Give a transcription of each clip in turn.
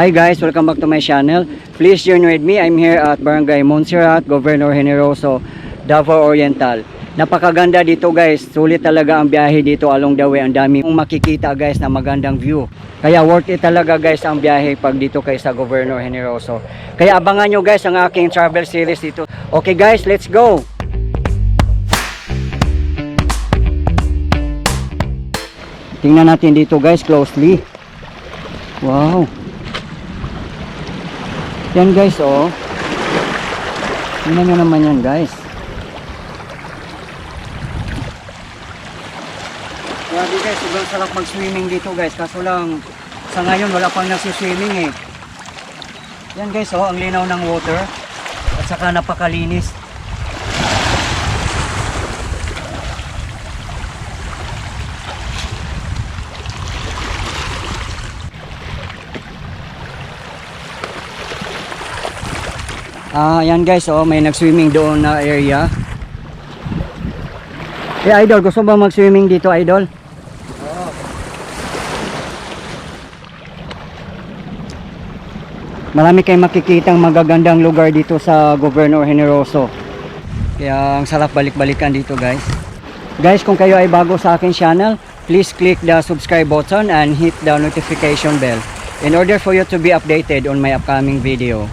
Hi guys, welcome back to my channel. Please join with me. I'm here at Barangay Montserrat, Governor Generoso, Davao Oriental. Napakaganda dito guys. Sulit talaga ang biyahe dito along the way. Ang dami mong makikita guys na magandang view. Kaya worth it talaga guys ang biyahe pag dito kayo sa Governor Generoso. Kaya abangan nyo guys ang aking travel series dito. Okay guys, let's go! Tingnan natin dito guys closely. Wow! Yan guys, oh. Tingnan nyo naman yan guys. Grabe guys, sobrang sarap mag-swimming dito guys. Kaso lang, sa ngayon wala pang nagsiswimming eh. Yan guys, oh, ang linaw ng water. At saka napakalinis. Yan guys, oh, may nag-swimming doon na area. Idol, gusto ba mag-swimming dito, Idol? Oo. Marami kayong makikitang magagandang lugar dito sa Governor Generoso. Kaya ang sarap balik-balikan dito guys. Guys, kung kayo ay bago sa akin channel, please click the subscribe button and hit the notification bell in order for you to be updated on my upcoming video.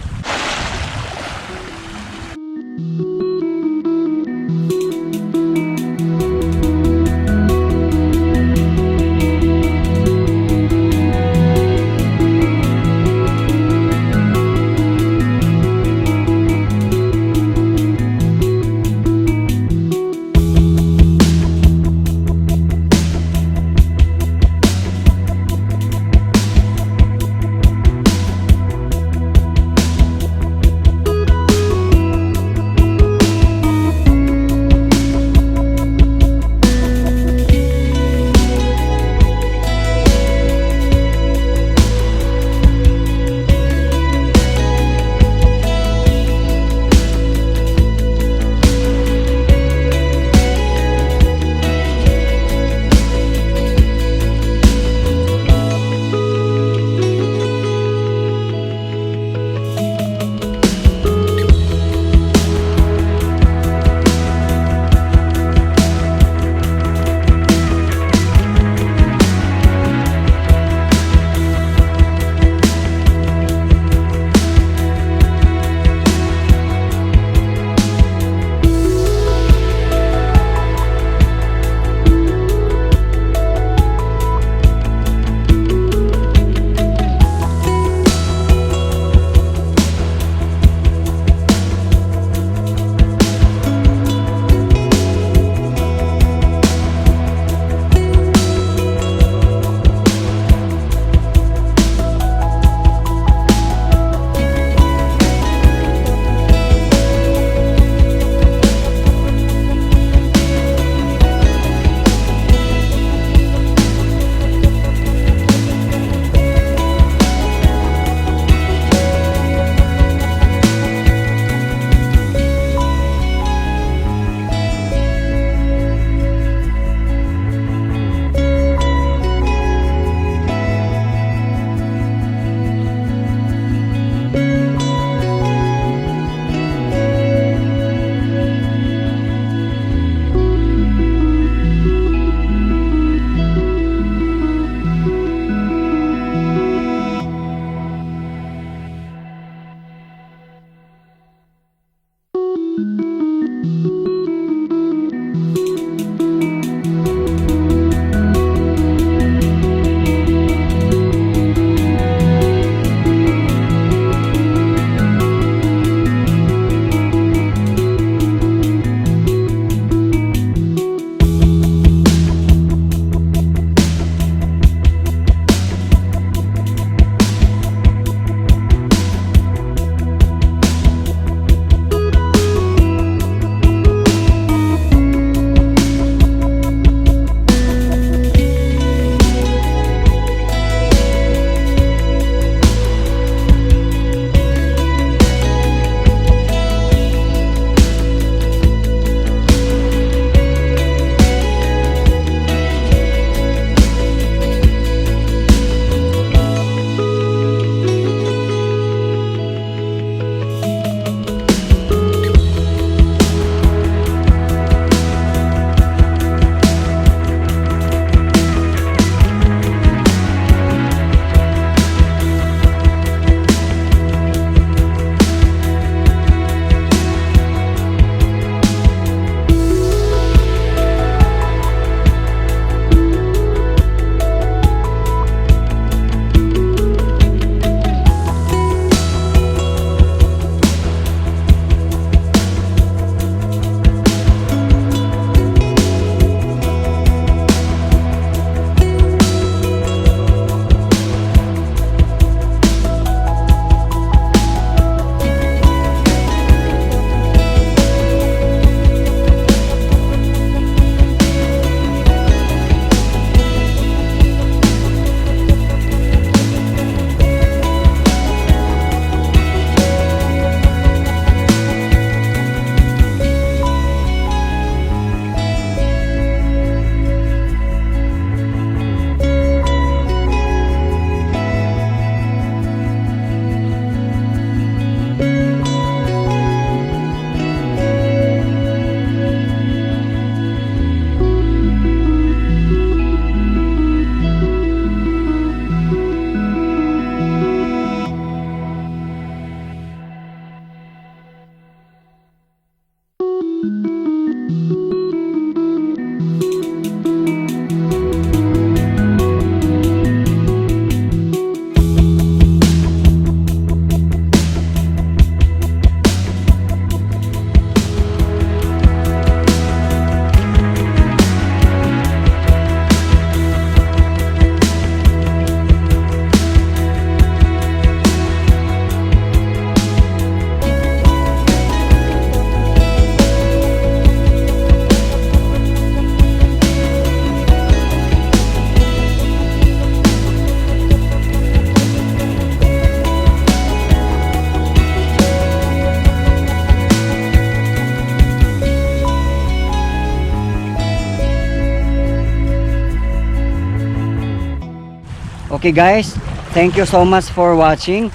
Okay guys, thank you so much for watching.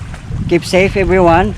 Keep safe everyone.